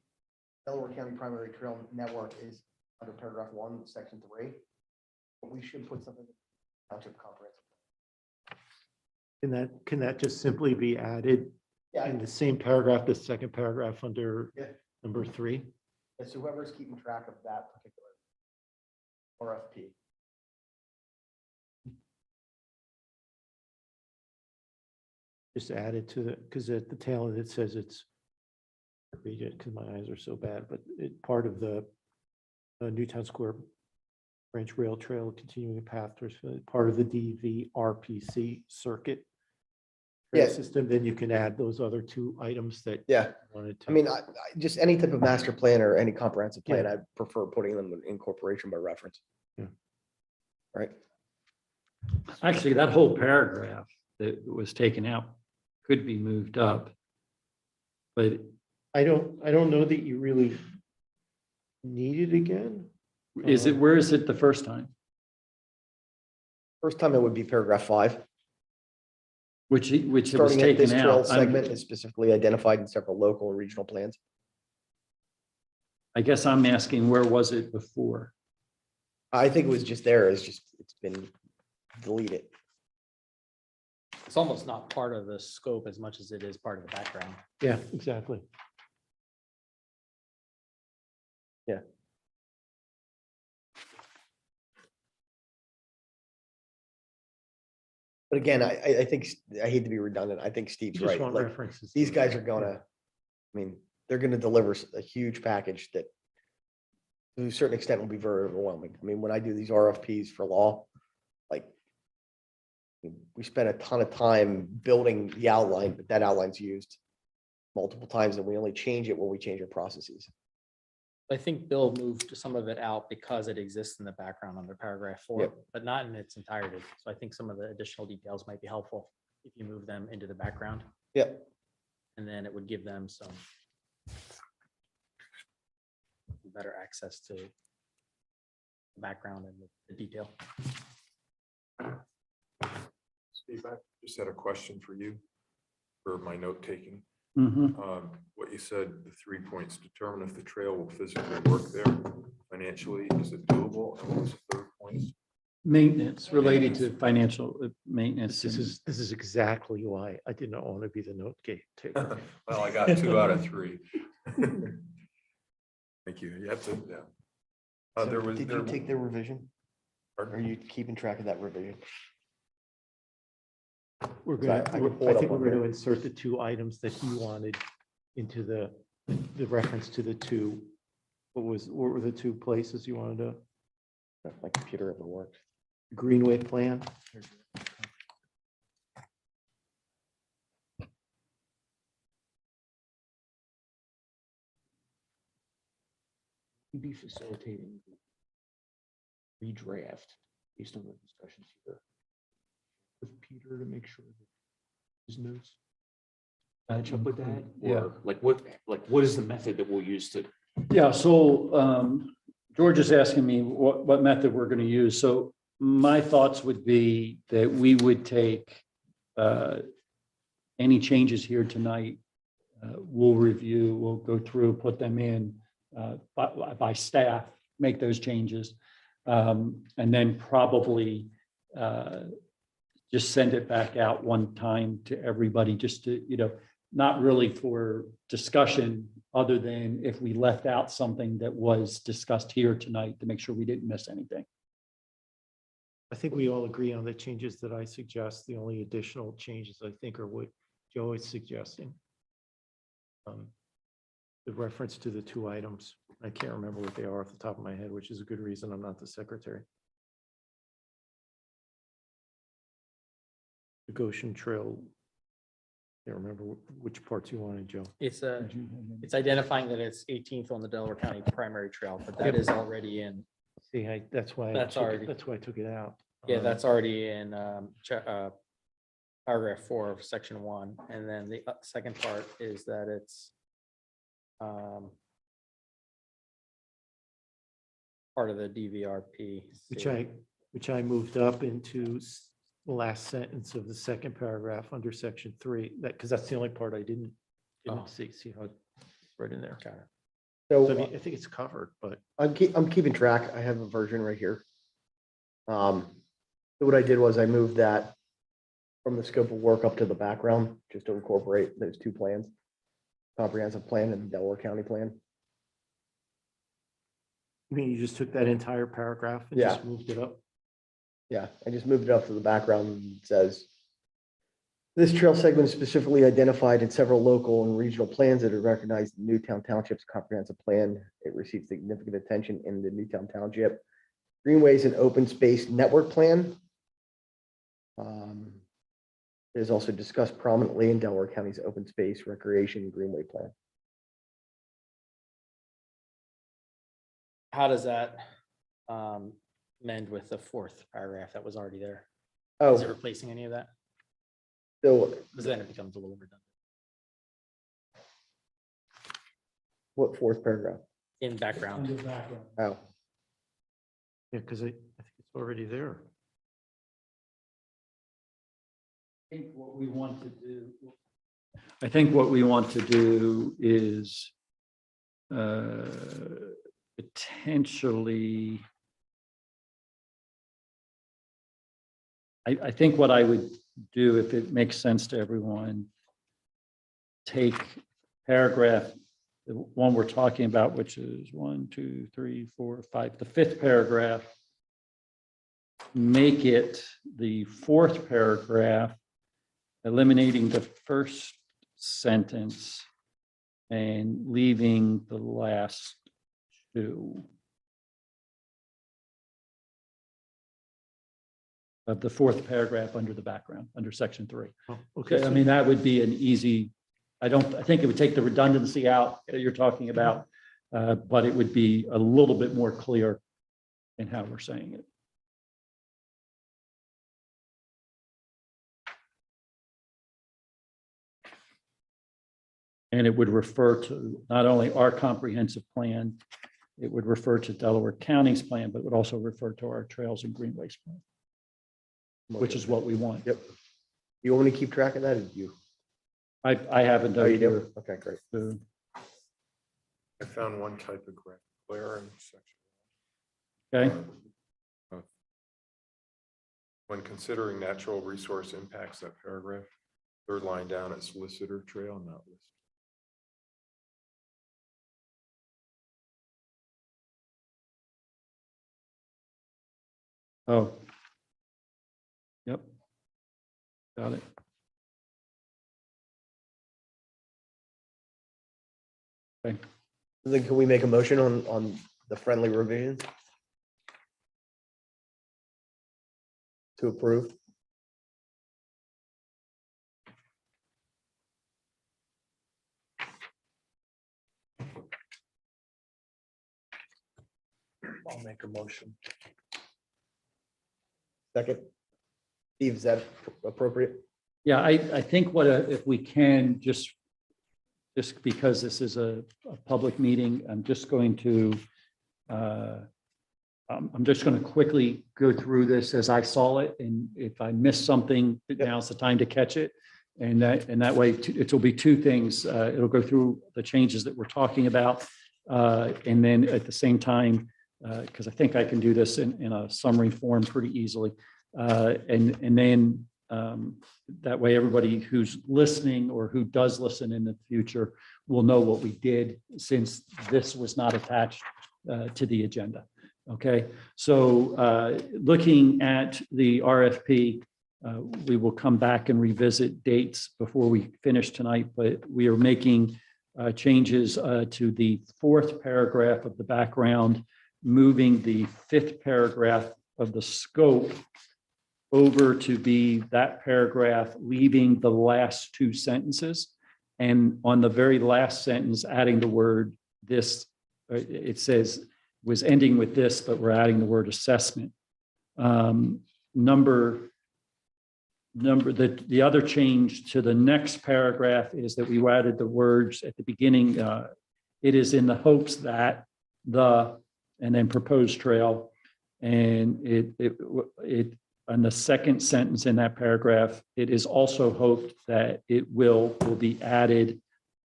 [SPEAKER 4] Delaware County Primary Trail Network is under paragraph 1, section 3. But we should put something in the township comprehensive.
[SPEAKER 2] Can that just simply be added
[SPEAKER 4] Yeah,
[SPEAKER 2] in the same paragraph, the second paragraph under
[SPEAKER 4] Yeah.
[SPEAKER 2] number 3?
[SPEAKER 4] it's whoever's keeping track of that particular RFP.
[SPEAKER 2] Just add it to the, because at the tail end it says it's, read it because my eyes are so bad, but it part of the Newtown Square Branch Rail Trail continuing path towards part of the DVRPC circuit. trail
[SPEAKER 4] Yeah.
[SPEAKER 2] system, then you can add those other two items that
[SPEAKER 4] Yeah,
[SPEAKER 2] you wanted to.
[SPEAKER 4] I mean, just any type of master plan or any comprehensive plan,
[SPEAKER 2] Yeah.
[SPEAKER 4] I'd prefer putting them in incorporation by reference.
[SPEAKER 2] Yeah.
[SPEAKER 4] Right?
[SPEAKER 1] Actually, that whole paragraph that was taken out could be moved up. But
[SPEAKER 2] I don't know that you really need it again.
[SPEAKER 1] where is it the first time?
[SPEAKER 4] First time it would be paragraph 5.
[SPEAKER 1] Which it was
[SPEAKER 4] Starting at this
[SPEAKER 1] taken
[SPEAKER 4] trail
[SPEAKER 1] out.
[SPEAKER 4] segment is specifically identified in several local and regional plans.
[SPEAKER 1] I guess I'm asking, where was it before?
[SPEAKER 4] I think it was just there. It's been deleted.
[SPEAKER 7] It's almost not part of the scope as much as it is part of the background.
[SPEAKER 2] Yeah, exactly.
[SPEAKER 4] But again, I think, I hate to be redundant. I think
[SPEAKER 2] You
[SPEAKER 4] Steve's
[SPEAKER 2] just
[SPEAKER 4] right.
[SPEAKER 2] want
[SPEAKER 4] Like,
[SPEAKER 2] references.
[SPEAKER 4] these
[SPEAKER 2] to
[SPEAKER 4] guys
[SPEAKER 2] it.
[SPEAKER 4] are gonna, I mean, they're gonna deliver a huge package that to a certain extent will be very overwhelming. I mean, when I do these RFPs for law, like we spend a ton of time building the outline, but that outline's used multiple times and we only change it when we change our processes.
[SPEAKER 7] I think Bill moved some of it out because it exists in the background under paragraph 4,
[SPEAKER 4] Yep.
[SPEAKER 7] but not in its entirety. So I think some of the additional details might be helpful if you move them into the background,
[SPEAKER 4] Yep.
[SPEAKER 7] and then it would give them some better access to the background and the detail.
[SPEAKER 8] Steve, I just had a question for you for my note taking.
[SPEAKER 1] Mhm.
[SPEAKER 8] What you said, the 3 points, determine if the trail will physically work there financially, is it doable? And what was the third point?
[SPEAKER 1] Maintenance related to financial maintenance.
[SPEAKER 2] This is exactly why I did not want to be the note taker.
[SPEAKER 8] Well, I got 2 out of 3. Thank you. You have to, yeah.
[SPEAKER 4] So
[SPEAKER 8] There was,
[SPEAKER 4] did you take the revision?
[SPEAKER 8] pardon?
[SPEAKER 4] Are you keeping track of that revision?
[SPEAKER 2] We're
[SPEAKER 4] So I
[SPEAKER 2] gonna,
[SPEAKER 4] can pull it
[SPEAKER 2] I
[SPEAKER 4] up
[SPEAKER 2] think
[SPEAKER 4] on
[SPEAKER 2] we're
[SPEAKER 4] here.
[SPEAKER 2] gonna insert the 2 items that he wanted into the reference to the 2. What were the 2 places you wanted to,
[SPEAKER 4] My computer ever worked.
[SPEAKER 2] Greenway plan?
[SPEAKER 9] Be facilitating the redraft based on the discussions here with Peter to make sure that his notes match up with that?
[SPEAKER 1] Yeah.
[SPEAKER 9] Or what is the method that we'll use to?
[SPEAKER 1] Yeah, so George is asking me what method we're going to use. So my thoughts would be that we would take any changes here tonight. We'll review, we'll go through, put them in by staff, make those changes. And then probably just send it back out one time to everybody, just to, not really for discussion, other than if we left out something that was discussed here tonight to make sure we didn't miss anything.
[SPEAKER 2] I think we all agree on the changes that I suggest. The only additional changes I think are what Joe is suggesting. The reference to the 2 items. I can't remember what they are off the top of my head, which is a good reason I'm not the secretary. The Goshen Trail. Can't remember which parts you wanted, Joe.
[SPEAKER 7] It's identifying that it's 18th on the Delaware County primary trail, but that is already in,
[SPEAKER 2] See, that's why,
[SPEAKER 7] That's already-
[SPEAKER 2] that's why I took it out.
[SPEAKER 7] yeah, that's already in paragraph 4 of section 1. And then the second part is that it's part of the DVRP.
[SPEAKER 2] Which I moved up into the last sentence of the second paragraph under section 3, because that's the only part I didn't
[SPEAKER 7] Oh.
[SPEAKER 2] see how it's right in there.
[SPEAKER 7] Got it.
[SPEAKER 2] So I
[SPEAKER 4] So
[SPEAKER 2] mean, I think it's covered, but
[SPEAKER 4] I'm keeping track. I have a version right here. So what I did was I moved that from the scope of work up to the background, just to incorporate those 2 plans. Comprehensive plan and Delaware County plan.
[SPEAKER 2] I mean, you just took that entire paragraph and
[SPEAKER 4] Yeah.
[SPEAKER 2] just moved it up.
[SPEAKER 4] Yeah, I just moved it up to the background and it says, this trail segment is specifically identified in several local and regional plans that are recognized in Newtown Township's comprehensive plan. It received significant attention in the Newtown Township Greenways and Open Space Network Plan. It is also discussed prominently in Delaware County's open space, recreation, greenway plan.
[SPEAKER 7] How does that mend with the fourth paragraph that was already there? Is it
[SPEAKER 4] Oh,
[SPEAKER 7] replacing any of that?
[SPEAKER 4] so
[SPEAKER 7] Because then it becomes a little redundant.
[SPEAKER 4] what fourth paragraph?
[SPEAKER 7] In background.
[SPEAKER 1] Under background.
[SPEAKER 4] Oh,
[SPEAKER 2] Yeah, because I think it's already there.
[SPEAKER 1] I think what we want to do. I think what we want to do is potentially. I think what I would do, if it makes sense to everyone, take paragraph, the one we're talking about, which is 1, 2, 3, 4, 5, the fifth paragraph, make it the fourth paragraph, eliminating the first sentence and leaving the last two of the fourth paragraph under the background, under section 3.
[SPEAKER 2] Oh,
[SPEAKER 1] Okay,
[SPEAKER 2] okay,
[SPEAKER 1] I mean, that would be an easy, I think it would take the redundancy out that you're talking about, but it would be a little bit more clear in how we're saying it. And it would refer to not only our comprehensive plan, it would refer to Delaware County's plan, but would also refer to our trails and greenways plan, which is what we want.
[SPEAKER 4] yep. You want me to keep track of that? Or do you?
[SPEAKER 1] I haven't
[SPEAKER 4] Oh,
[SPEAKER 1] done
[SPEAKER 4] you
[SPEAKER 1] here.
[SPEAKER 4] do? Okay, great.
[SPEAKER 8] I found one typographical error in section.
[SPEAKER 1] Okay,
[SPEAKER 8] When considering natural resource impacts, that paragraph, third line down, it's solicitor trail, not list.
[SPEAKER 1] oh. Yep. Got it. Okay.
[SPEAKER 4] Then can we make a motion on the friendly revisions? To approve?
[SPEAKER 2] I'll make a motion.
[SPEAKER 4] Second? Steve, is that appropriate?
[SPEAKER 1] Yeah, I think if we can, just because this is a public meeting, I'm just going to quickly go through this as I saw it, and if I miss something, now's the time to catch it. And that way, it will be two things. It'll go through the changes that we're talking about, and then at the same time, because I think I can do this in a summary form pretty easily, and then that way, everybody who's listening or who does listen in the future will know what we did, since this was not attached to the agenda. Okay, so looking at the RFP, we will come back and revisit dates before we finish tonight, but we are making changes to the fourth paragraph of the background, moving the fifth paragraph of the scope over to be that paragraph, leaving the last two sentences. And on the very last sentence, adding the word this, it says was ending with this, but we're adding the word assessment. The other change to the next paragraph is that we added the words at the beginning. It is in the hopes that and then proposed trail. And it on the second sentence in that paragraph, it is also hoped that it will be added,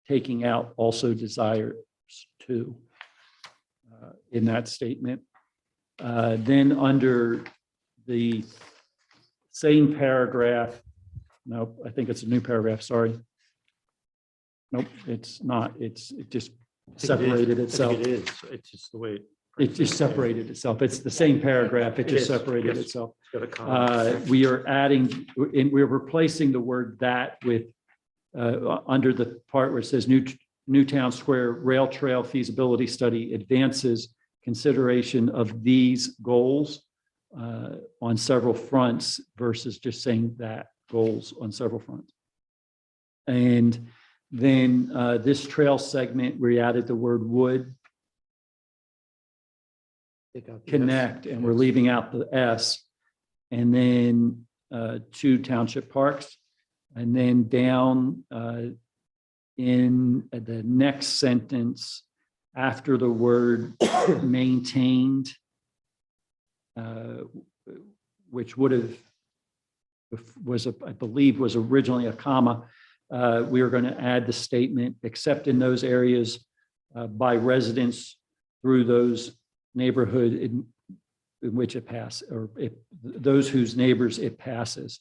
[SPEAKER 1] taking out also desires to in that statement. Then under the same paragraph, nope, I think it's a new paragraph, sorry. Nope, it's not. It just separated itself.
[SPEAKER 2] It is. It's just the way.
[SPEAKER 1] It just separated itself. It's the same paragraph. It just separated
[SPEAKER 2] yes.
[SPEAKER 1] itself.
[SPEAKER 2] It's got a comma.
[SPEAKER 1] We are adding, and we're replacing the word that with under the part where it says Newtown Square Rail Trail Feasibility Study advances consideration of these goals on several fronts versus just saying that. goals on several fronts. And then this trail segment, we added the word would
[SPEAKER 2] Take out the S.
[SPEAKER 1] connect, and we're leaving out the S. And then 2 township parks. And then down in the next sentence, after the word maintained, which would have I believe was originally a comma, we are going to add the statement, except in those areas by residents through those neighborhood in which it passes, or those whose neighborhoods it passes.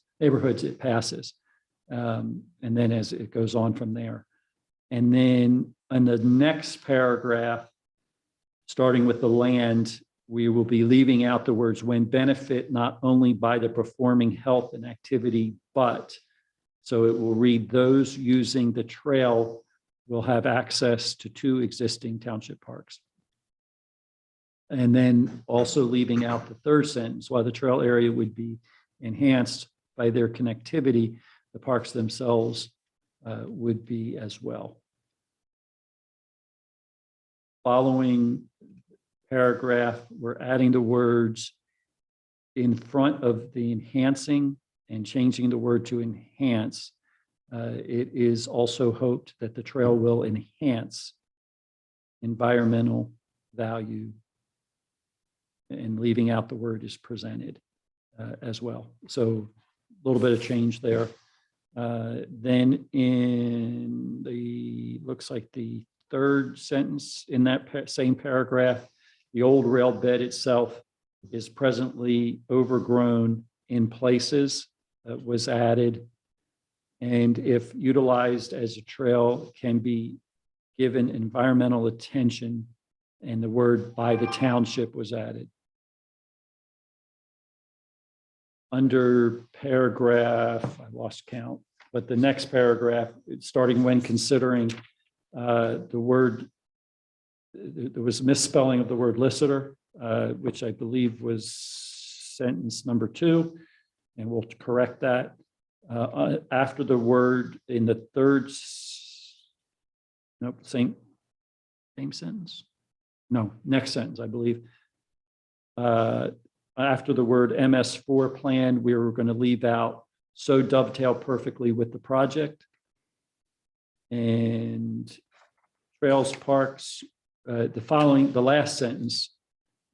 [SPEAKER 1] And then as it goes on from there. And then in the next paragraph, starting with the land, we will be leaving out the words when benefit not only by the performing health and activity, but, so it will read those using the trail will have access to 2 existing township parks. And then also leaving out the third sentence, while the trail area would be enhanced by their connectivity, the parks themselves would be as well. Following paragraph, we're adding the words in front of the enhancing and changing the word to enhance. It is also hoped that the trail will enhance environmental value, and leaving out the word is presented as well. So a little bit of change there. Then in the, looks like the third sentence in that same paragraph, the old rail bed itself is presently overgrown in places, was added. And if utilized as a trail, can be given environmental attention, and the word by the township was added. Under paragraph, I lost count, but the next paragraph, starting when considering the word, there was misspelling of the word listener, which I believe was sentence number 2, and we'll correct that. After the word in the third, nope, same sentence. No, next sentence, I believe. After the word MS4 plan, we were going to leave out so dovetail perfectly with the project. And trails, parks, the last sentence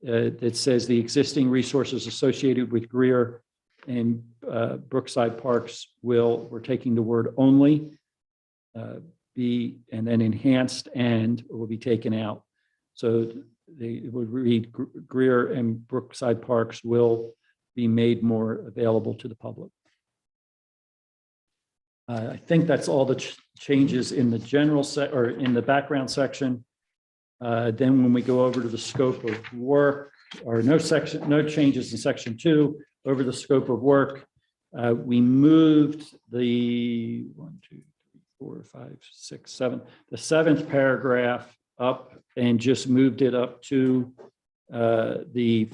[SPEAKER 1] that says the existing resources associated with Greer and Brookside Parks we're taking the word only, be, and then enhanced and will be taken out. So they would read Greer and Brookside Parks will be made more available to the public. I think that's all the changes in the general or in the background section. Then when we go over to the scope of work, or no changes in section 2, over the scope of work, we moved the 1, 2, 3, 4, 5, 6, 7, the 7th paragraph up and just moved it up to the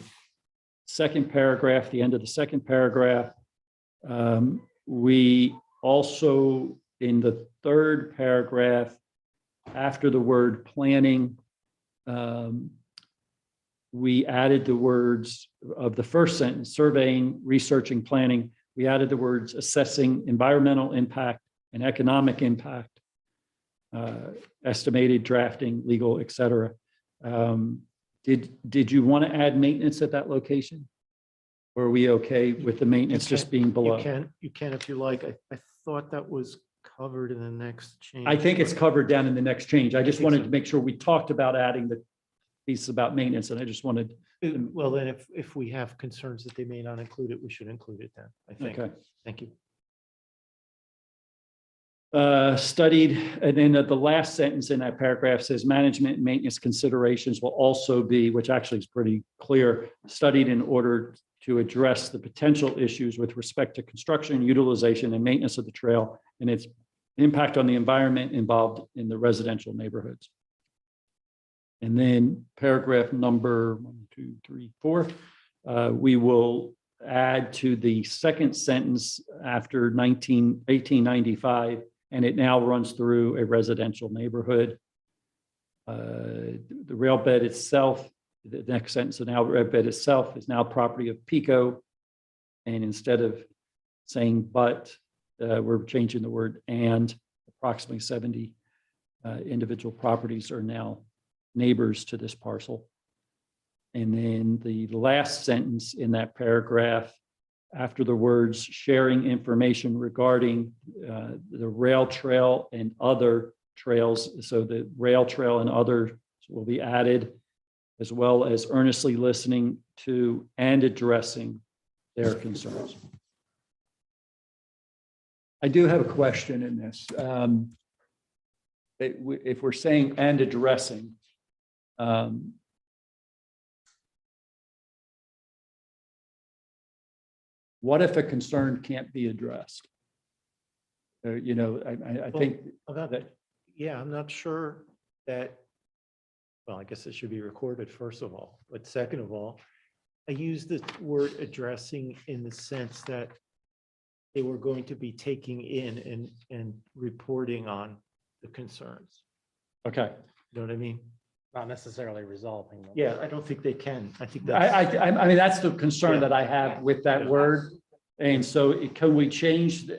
[SPEAKER 1] 2nd paragraph, the end of the 2nd paragraph. We also, in the 3rd paragraph, after the word planning, we added the words of the first sentence, surveying, researching, planning. We added the words assessing environmental impact and economic impact, estimated, drafting, legal, et cetera. Did you want to add maintenance at that location? Or are we okay with the maintenance just being below?
[SPEAKER 2] You can if you like. I thought that was covered in the next change.
[SPEAKER 1] I think it's covered down in the next change. I just
[SPEAKER 2] think
[SPEAKER 1] wanted
[SPEAKER 2] so.
[SPEAKER 1] to make sure we talked about adding the piece about maintenance, and I just wanted,
[SPEAKER 2] Well, then if we have concerns that they may not include it, we should include it then, I think.
[SPEAKER 1] okay.
[SPEAKER 2] Thank you.
[SPEAKER 1] Studied, and then the last sentence in that paragraph says management and maintenance considerations will also be, which actually is pretty clear, studied in order to address the potential issues with respect to construction, utilization, and maintenance of the trail and its impact on the environment involved in the residential neighborhoods. And then paragraph number 1, 2, 3, 4, we will add to the second sentence after 1895, and it now runs through a residential neighborhood. The rail bed itself, the next sentence, the now rail bed itself is now property of PICO. And instead of saying but, we're changing the word and. Approximately 70 individual properties are now neighbors to this parcel. And then the last sentence in that paragraph, after the words sharing information regarding the rail trail and other trails, so the rail trail and other will be added, as well as earnestly listening to and addressing their concerns. I do have a question in this. If we're saying and addressing, what if a concern can't be addressed? You know, I think
[SPEAKER 2] About
[SPEAKER 1] that,
[SPEAKER 2] Yeah, I'm not sure that, well, I guess it should be recorded first of all, but second of all, I use the word addressing in the sense that they were going to be taking in and reporting on the concerns.
[SPEAKER 1] okay.
[SPEAKER 2] You know what I mean?
[SPEAKER 7] Not necessarily resolving them.
[SPEAKER 2] Yeah, I don't think they can. I think that's,
[SPEAKER 1] I mean, that's the concern
[SPEAKER 2] Yeah.
[SPEAKER 1] that I have with that word. And so can we change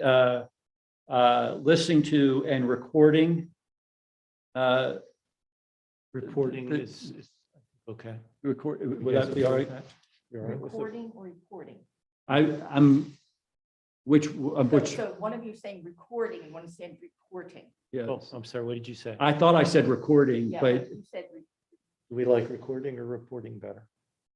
[SPEAKER 1] listening to and recording?
[SPEAKER 2] reporting is okay.
[SPEAKER 1] Record, would that be all right?
[SPEAKER 2] You're all right with it?
[SPEAKER 5] Recording or reporting?
[SPEAKER 1] I'm, which,
[SPEAKER 5] So one of you is saying recording and one is saying reporting.
[SPEAKER 1] yeah.
[SPEAKER 2] Oh, I'm sorry, what did you say?
[SPEAKER 1] I thought I said recording,
[SPEAKER 5] Yeah,
[SPEAKER 1] but,
[SPEAKER 5] you said,
[SPEAKER 2] Do we like recording or reporting better?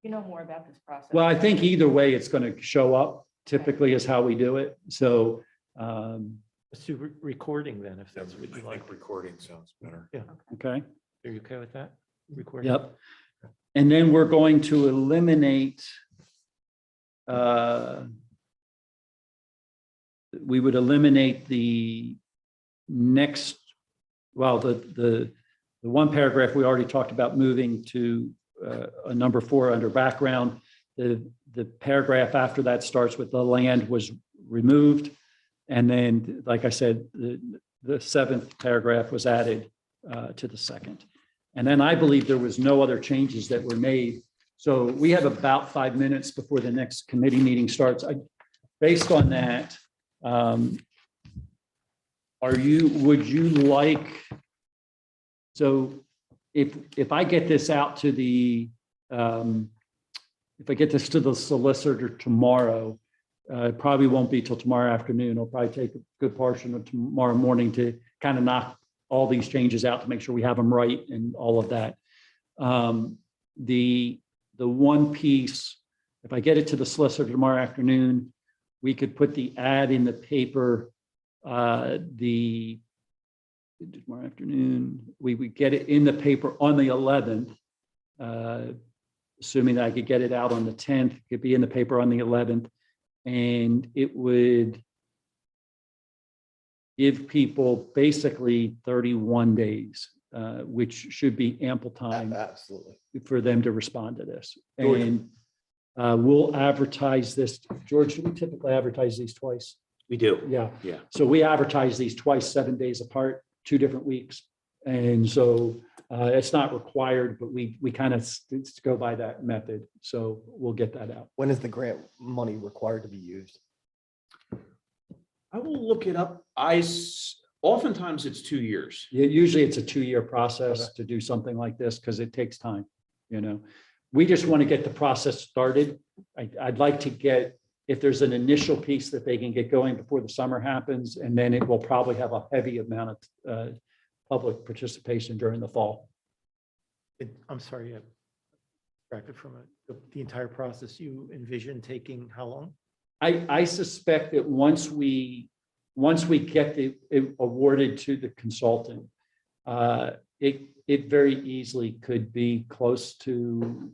[SPEAKER 5] you know more about this process.
[SPEAKER 1] well, I think either way, it's going to show up typically is how we do it. So,
[SPEAKER 2] Let's do recording then, if that's what
[SPEAKER 8] I
[SPEAKER 2] you like.
[SPEAKER 8] think recording sounds better.
[SPEAKER 1] okay.
[SPEAKER 2] Are you okay with that? Recording?
[SPEAKER 1] Yep. And then we're going to eliminate, we would eliminate the next, well, the one paragraph we already talked about moving to a number 4 under background. The paragraph after that starts with the land was removed. And then, like I said, the 7th paragraph was added to the 2nd. And then I believe there was no other changes that were made. So we have about 5 minutes before the next committee meeting starts. Based on that, would you like, so if I get this out to the, if I get this to the solicitor tomorrow, it probably won't be till tomorrow afternoon. It'll probably take a good portion of tomorrow morning to kind of knock all these changes out to make sure we have them right and all of that. The one piece, if I get it to the solicitor tomorrow afternoon, we could put the ad in the paper, tomorrow afternoon, we would get it in the paper on the 11th, assuming that I could get it out on the 10th, it could be in the paper on the 11th, and it would give people basically 31 days, which should be ample time
[SPEAKER 4] Absolutely.
[SPEAKER 1] for them to respond to this.
[SPEAKER 4] George.
[SPEAKER 1] And we'll advertise this. George, do we typically advertise these twice?
[SPEAKER 3] We do.
[SPEAKER 1] Yeah.
[SPEAKER 3] Yeah.
[SPEAKER 1] So we advertise these twice, 7 days apart, 2 different weeks. And so it's not required, but we kind of go by that method. So we'll get that out.
[SPEAKER 4] When is the grant money required to be used?
[SPEAKER 3] I will look it up. Oftentimes it's 2 years.
[SPEAKER 1] Usually it's a 2-year process to do something like this because it takes time, you know. We just want to get the process started. I'd like to get, if there's an initial piece that they can get going before the summer happens, and then it will probably have a heavy amount of public participation during the fall.
[SPEAKER 2] I'm sorry, distracted from it. The entire process you envision taking how long?
[SPEAKER 1] I suspect that once we get it awarded to the consultant, it very easily could be close to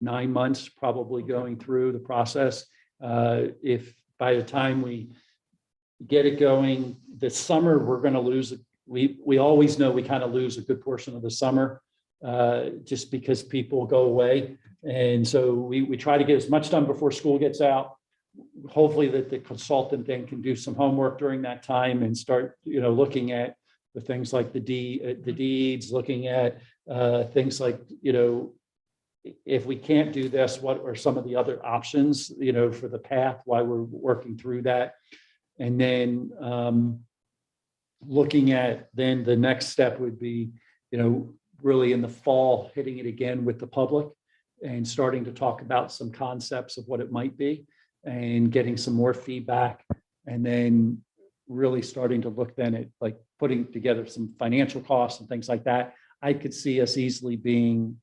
[SPEAKER 1] 9 months, probably going through the process. If by the time we get it going this summer, we're going to lose it. We always know we kind of lose a good portion of the summer just because people go away. And so we try to get as much done before school gets out. Hopefully that the consultant then can do some homework during that time and start, looking at the things like the deeds, looking at things like, if we can't do this, what are some of the other options, for the path while we're working through that? And then looking at then the next step would be, really in the fall, hitting it again with the public and starting to talk about some concepts of what it might be and getting some more feedback. And then really starting to look then at like putting together some financial costs and things like that. I could see us easily being,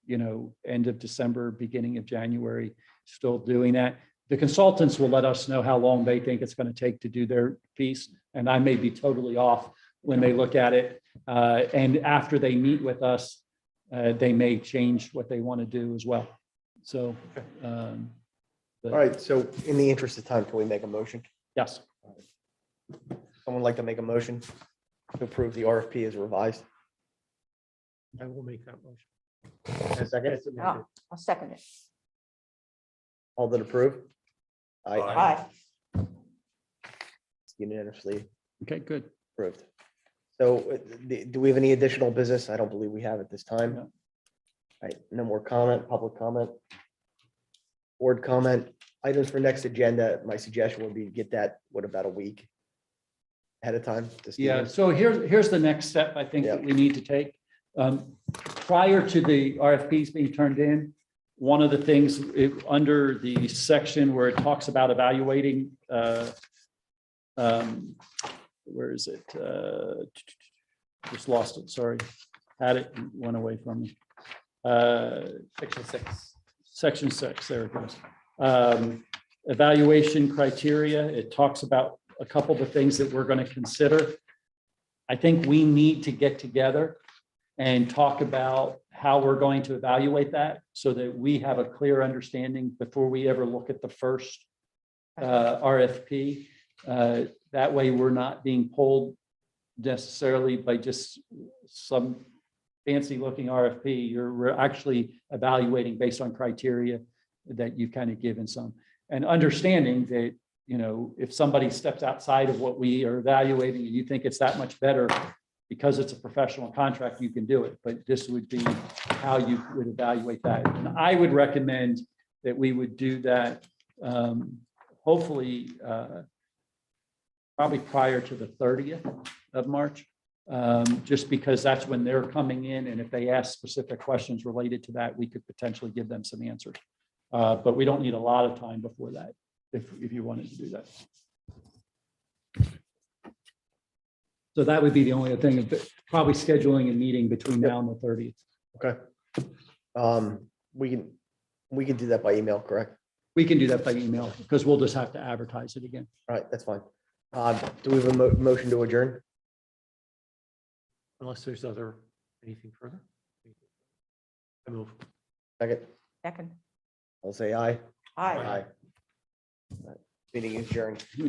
[SPEAKER 1] end of December, beginning of January, still doing that. The consultants will let us know how long they think it's going to take to do their piece. And I may be totally off when they look at it. And after they meet with us, they may change what they want to do as well. So,
[SPEAKER 4] All right, so in the interest of time, can we make a motion?
[SPEAKER 1] yes.
[SPEAKER 4] Someone like to make a motion to approve the RFP as revised?
[SPEAKER 2] I will make that motion.
[SPEAKER 4] A second,
[SPEAKER 2] As amended.
[SPEAKER 5] I'll second it.
[SPEAKER 4] all that approve? Aye.
[SPEAKER 5] Aye.
[SPEAKER 4] It's unanimously
[SPEAKER 1] Okay, good.
[SPEAKER 4] approved. So do we have any additional business? I don't believe we have at this time.
[SPEAKER 1] No.
[SPEAKER 4] All right, no more comment, public comment. Board comment, items for next agenda. My suggestion would be to get that, what, about a week ahead of time? to
[SPEAKER 1] Yeah,
[SPEAKER 4] Stephen?
[SPEAKER 1] so here's the next step I think that we need to take. Prior to the RFPs being turned in, one of the things under the section where it talks about evaluating, where is it? Just lost it, sorry. Had it, went away from me.
[SPEAKER 7] Section 6.
[SPEAKER 1] Section 6, there it goes. Evaluation criteria, it talks about a couple of the things that we're going to consider. I think we need to get together and talk about how we're going to evaluate that so that we have a clear understanding before we ever look at the first RFP. That way we're not being pulled necessarily by just some fancy looking RFP. We're actually evaluating based on criteria that you've kind of given some, and understanding that, if somebody steps outside of what we are evaluating and you think it's that much better because it's a professional contract, you can do it. But this would be how you would evaluate that. And I would recommend that we would do that hopefully probably prior to the 30th of March. Just because that's when they're coming in, and if they ask specific questions related to that, we could potentially give them some answers. But we don't need a lot of time before that, if you wanted to do that. So that would be the only thing, probably scheduling a meeting between now and the 30th.
[SPEAKER 4] Okay. We can do that by email, correct?
[SPEAKER 1] We can do that by email because we'll just have to advertise it again.
[SPEAKER 4] All right, that's fine. Do we have a motion to adjourn?
[SPEAKER 2] Unless there's anything further. I move.
[SPEAKER 4] Second,
[SPEAKER 5] Second.
[SPEAKER 4] I'll say aye.
[SPEAKER 5] Aye.
[SPEAKER 4] Aye. Meeting is adjourned.
[SPEAKER 1] Go